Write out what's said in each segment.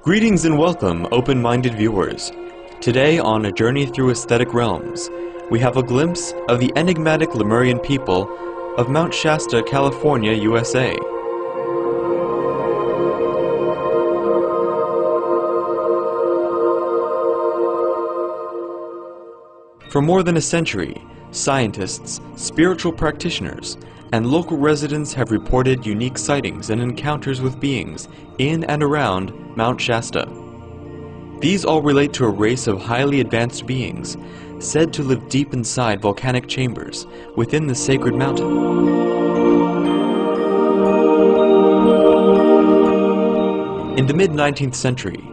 Greetings and welcome, open-minded viewers. Today on A Journey Through Aesthetic Realms, we have a glimpse of the enigmatic Lemurian people of Mount Shasta, California, USA. For more than a century, scientists, spiritual practitioners, and local residents have reported unique sightings and encounters with beings in and around Mount Shasta. These all relate to a race of highly advanced beings said to live deep inside volcanic chambers within the sacred mountain. In the mid-19th century,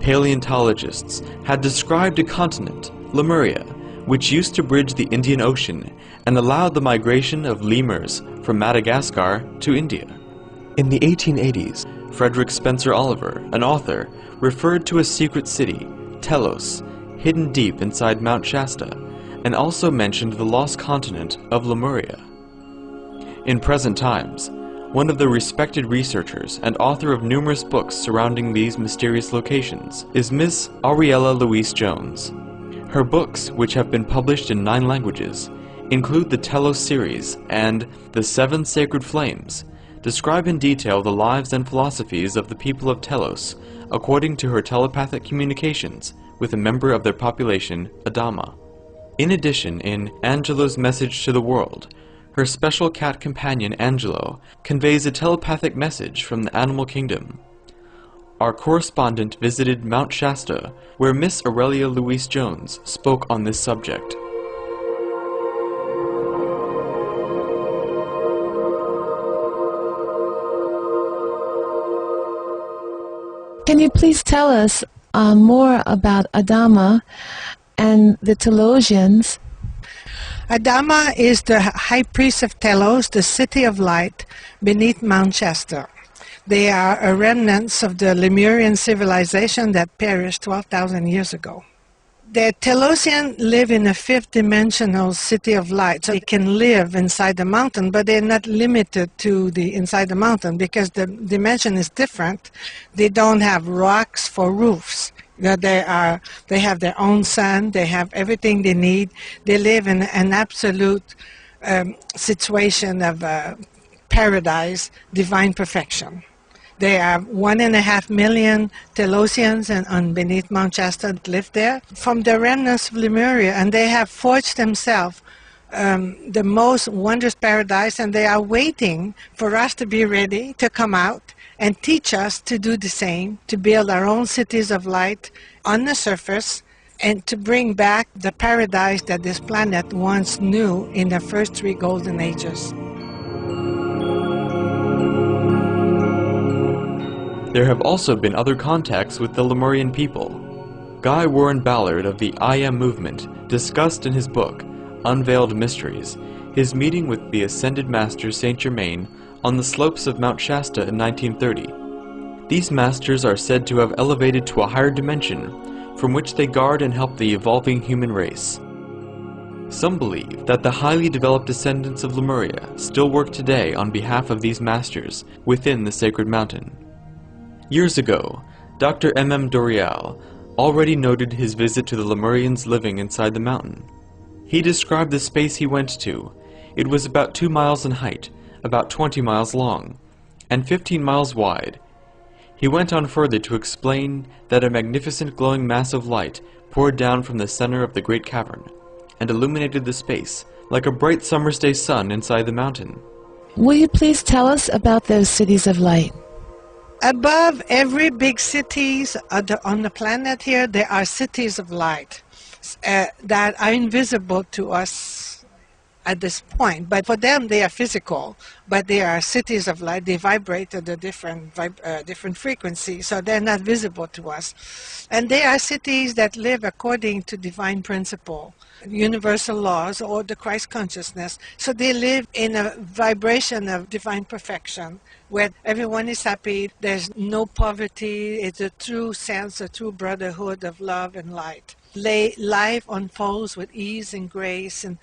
paleontologists had described a continent, Lemuria, which used to bridge the Indian Ocean and allowed the migration of lemurs from Madagascar to India. In the 1880s, Frederick Spencer Oliver, an author, referred to a secret city, Telos, hidden deep inside Mount Shasta, and also mentioned the lost continent of Lemuria. In present times, one of the respected researchers and author of numerous books surrounding these mysterious locations is Miss Aurelia Louise Jones. Her books, which have been published in 9 languages, include the Telos series and The 7 Sacred Flames, describe in detail the lives and philosophies of the people of Telos according to her telepathic communications with a member of their population, Adama. In addition, in Angelo's Message to the World, her special cat companion Angelo conveys a telepathic message from the animal kingdom. Our correspondent visited Mount Shasta, where Miss Aurelia Louise Jones spoke on this subject. Can you please tell us more about Adama and the Telosians? Adama is the high priest of Telos, the city of light beneath Mount Shasta. They are a remnants of the Lemurian civilization that perished 12,000 years ago. The Telosians live in a 5th-dimensional city of light, so they can live inside the mountain, but they're not limited to the inside the mountain because the dimension is different. They don't have rocks for roofs. They have their own sun. They have everything they need. They live in an absolute situation of paradise, divine perfection. There are 1.5 million Telosians and beneath Mount Shasta that live there from the remnants of Lemuria, and they have forged themselves the most wondrous paradise, and they are waiting for us to be ready to come out and teach us to do the same, to build our own cities of light on the surface, and to bring back the paradise that this planet once knew in the first 3 golden ages. There have also been other contacts with the Lemurian people. Guy Warren Ballard of the I Am movement discussed in his book, Unveiled Mysteries, his meeting with the Ascended Master Saint Germain on the slopes of Mount Shasta in 1930. These masters are said to have elevated to a higher dimension from which they guard and help the evolving human race. Some believe that the highly developed descendants of Lemuria still work today on behalf of these masters within the sacred mountain. Years ago, Dr. M. Doreal already noted his visit to the Lemurians living inside the mountain. He described the space he went to. It was about 2 miles in height, about 20 miles long, and 15 miles wide. He went on further to explain that a magnificent glowing mass of light poured down from the center of the great cavern and illuminated the space like a bright summer's day sun inside the mountain. Will you please tell us about those cities of light? Above every big cities on the planet here, there are cities of light that are invisible to us at this point. But for them, they are physical. But they are cities of light. They vibrate at a different frequency, so they're not visible to us. And they are cities that live according to divine principle, universal laws, or the Christ consciousness. So they live in a vibration of divine perfection, where everyone is happy, there's no poverty, it's a true sense, a true brotherhood of love and light. Life unfolds with ease and grace, and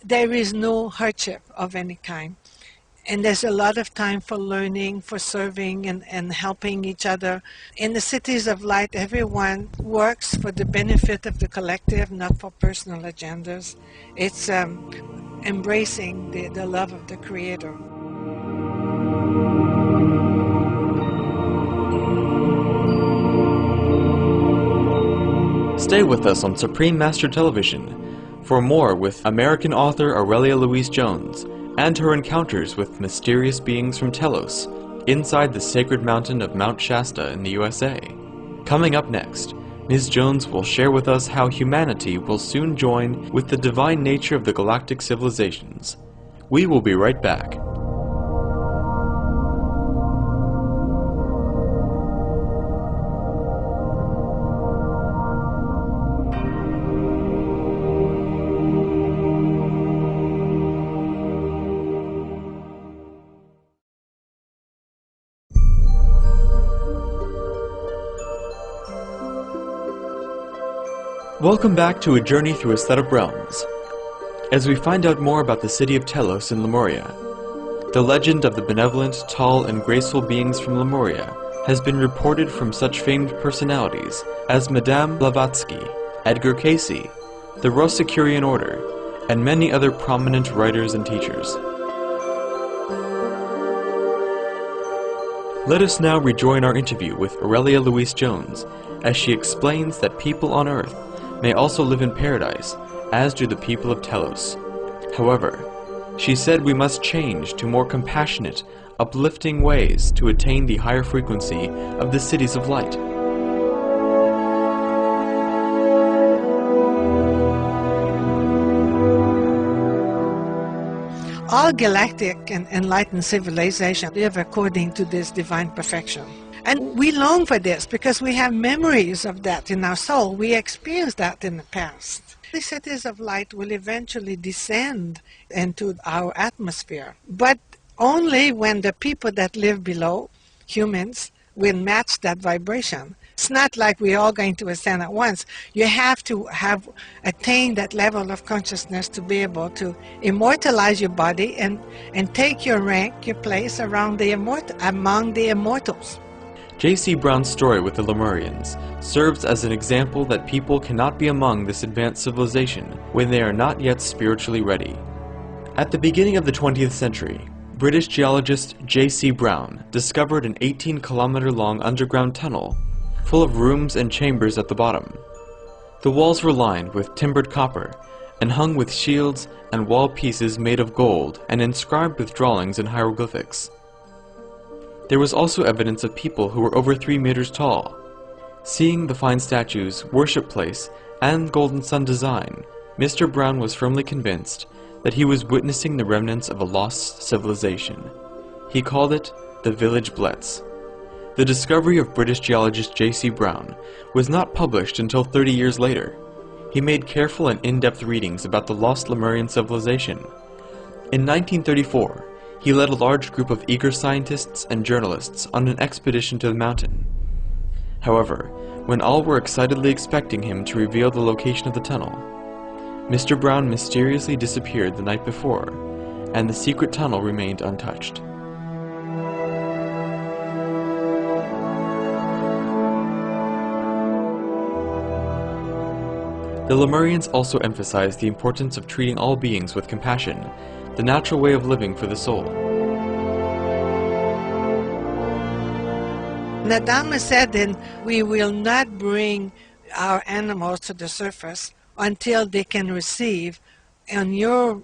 there is no hardship of any kind. And there's a lot of time for learning, for serving, and helping each other. In the cities of light, everyone works for the benefit of the collective, not for personal agendas. It's embracing the love of the Creator. Stay with us on Supreme Master Television for more with American author Aurelia Louise Jones and her encounters with mysterious beings from Telos inside the sacred mountain of Mount Shasta in the USA. Coming up next, Ms. Jones will share with us how humanity will soon join with the divine nature of the galactic civilizations. We will be right back. Welcome back to a journey through a set of realms, as we find out more about the city of Telos in Lemuria. The legend of the benevolent, tall, and graceful beings from Lemuria has been reported from such famed personalities as Madame Blavatsky, Edgar Cayce, the Rosicrucian Order, and many other prominent writers and teachers. Let us now rejoin our interview with Aurelia Louise Jones as she explains that people on Earth may also live in paradise, as do the people of Telos. However, she said we must change to more compassionate, uplifting ways to attain the higher frequency of the cities of light. All galactic and enlightened civilizations live according to this divine perfection. And we long for this because we have memories of that in our soul. We experienced that in the past. The cities of light will eventually descend into our atmosphere, but only when the people that live below, humans, will match that vibration. It's not like we're all going to ascend at once. You have to have attained that level of consciousness to be able to immortalize your body and take your rank, your place among the immortals. J.C. Brown's story with the Lemurians serves as an example that people cannot be among this advanced civilization when they are not yet spiritually ready. At the beginning of the 20th century, British geologist J.C. Brown discovered an 18-kilometer-long underground tunnel full of rooms and chambers at the bottom. The walls were lined with timbered copper and hung with shields and wall pieces made of gold and inscribed with drawings and hieroglyphics. There was also evidence of people who were over 3 meters tall. Seeing the fine statues, worship place, and golden sun design, Mr. Brown was firmly convinced that he was witnessing the remnants of a lost civilization. He called it the Village Blitz. The discovery of British geologist J.C. Brown was not published until 30 years later. He made careful and in-depth readings about the lost Lemurian civilization. In 1934, he led a large group of eager scientists and journalists on an expedition to the mountain. However, when all were excitedly expecting him to reveal the location of the tunnel, Mr. Brown mysteriously disappeared the night before, and the secret tunnel remained untouched. The Lemurians also emphasized the importance of treating all beings with compassion, the natural way of living for the soul. Nadama said then, we will not bring our animals to the surface until they can receive in your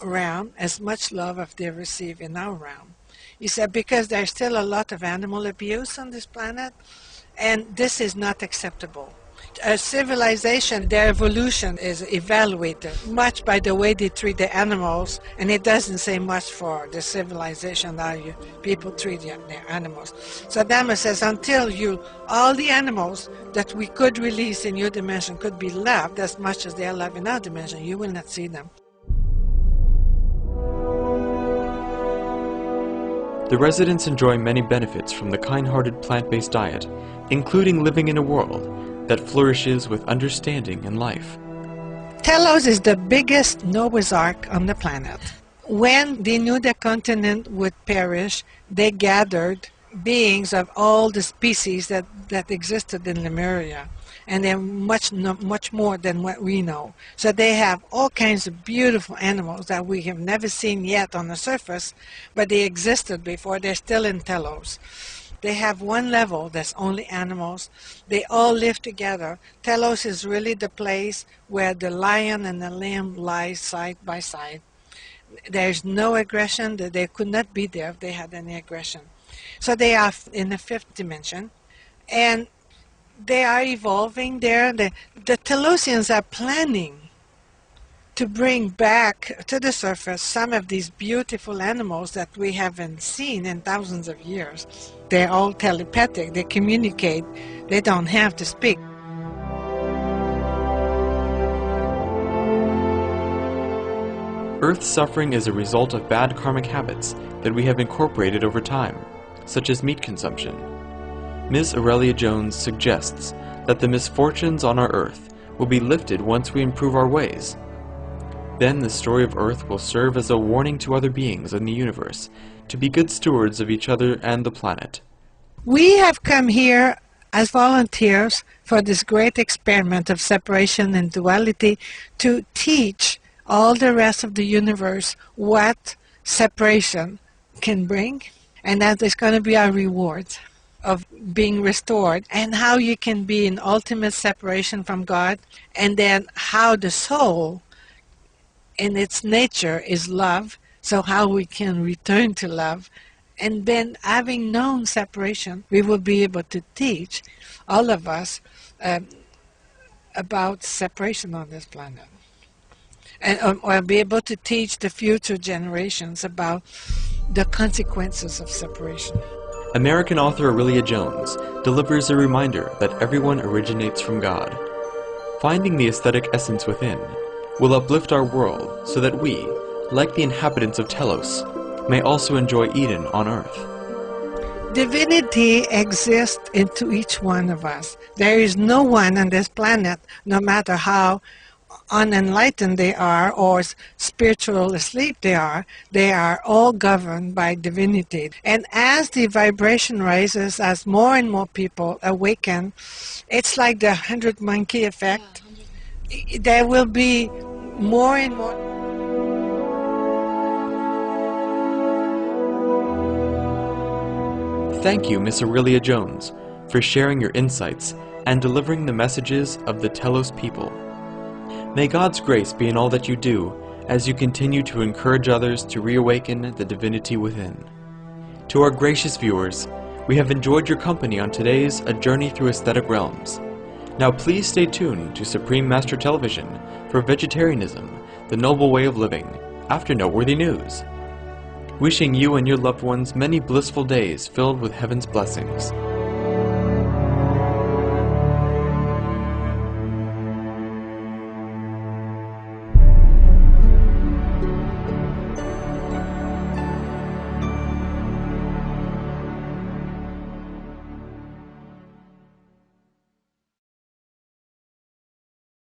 realm as much love as they receive in our realm. He said, because there's still a lot of animal abuse on this planet, and this is not acceptable. A civilization, their evolution is evaluated much by the way they treat the animals, and it doesn't say much for the civilization how people treat their animals. So Dhamma says, until all the animals that we could release in your dimension could be loved as much as they are loved in our dimension, you will not see them. The residents enjoy many benefits from the kind-hearted plant-based diet, including living in a world that flourishes with understanding and life. Telos is the biggest Noah's Ark on the planet. when they knew the continent would perish, they gathered beings of all the species that existed in Lemuria. And they're much more than what we know. So they have all kinds of beautiful animals that we have never seen yet on the surface, but they existed before. They're still in Telos. They have one level that's only animals. They all live together. Telos is really the place where the lion and the lamb lie side by side. There's no aggression. They could not be there if they had any aggression. So they are in the fifth dimension. And they are evolving there. The Telosians are planning to bring back to the surface some of these beautiful animals that we haven't seen in thousands of years. They're all telepathic. They communicate. They don't have to speak. Earth's suffering is a result of bad karmic habits that we have incorporated over time, such as meat consumption. Ms. Aurelia Jones suggests that the misfortunes on our Earth will be lifted once we improve our ways. Then the story of Earth will serve as a warning to other beings in the universe to be good stewards of each other and the planet. We have come here as volunteers for this great experiment of separation and duality to teach all the rest of the universe what separation can bring, and that is going to be our reward of being restored, and how you can be in ultimate separation from God, and then how the soul in its nature is love, so how we can return to love. And then, having known separation, we will be able to teach all of us about separation on this planet, and or be able to teach the future generations about the consequences of separation. American author Aurelia Jones delivers a reminder that everyone originates from God. Finding the aesthetic essence within will uplift our world so that we, like the inhabitants of Telos, may also enjoy Eden on Earth. Divinity exists into each one of us. There is no one on this planet, no matter how unenlightened they are or spiritual asleep they are all governed by divinity. And as the vibration rises, as more and more people awaken, it's like the 100 monkey effect. There will be more and more. Thank you, Miss Aurelia Jones, for sharing your insights and delivering the messages of the Telos people. May God's grace be in all that you do as you continue to encourage others to reawaken the divinity within. To our gracious viewers, we have enjoyed your company on today's A Journey Through Aesthetic Realms. Now please stay tuned to Supreme Master Television for Vegetarianism, the Noble Way of Living, after noteworthy news. Wishing you and your loved ones many blissful days filled with heaven's blessings.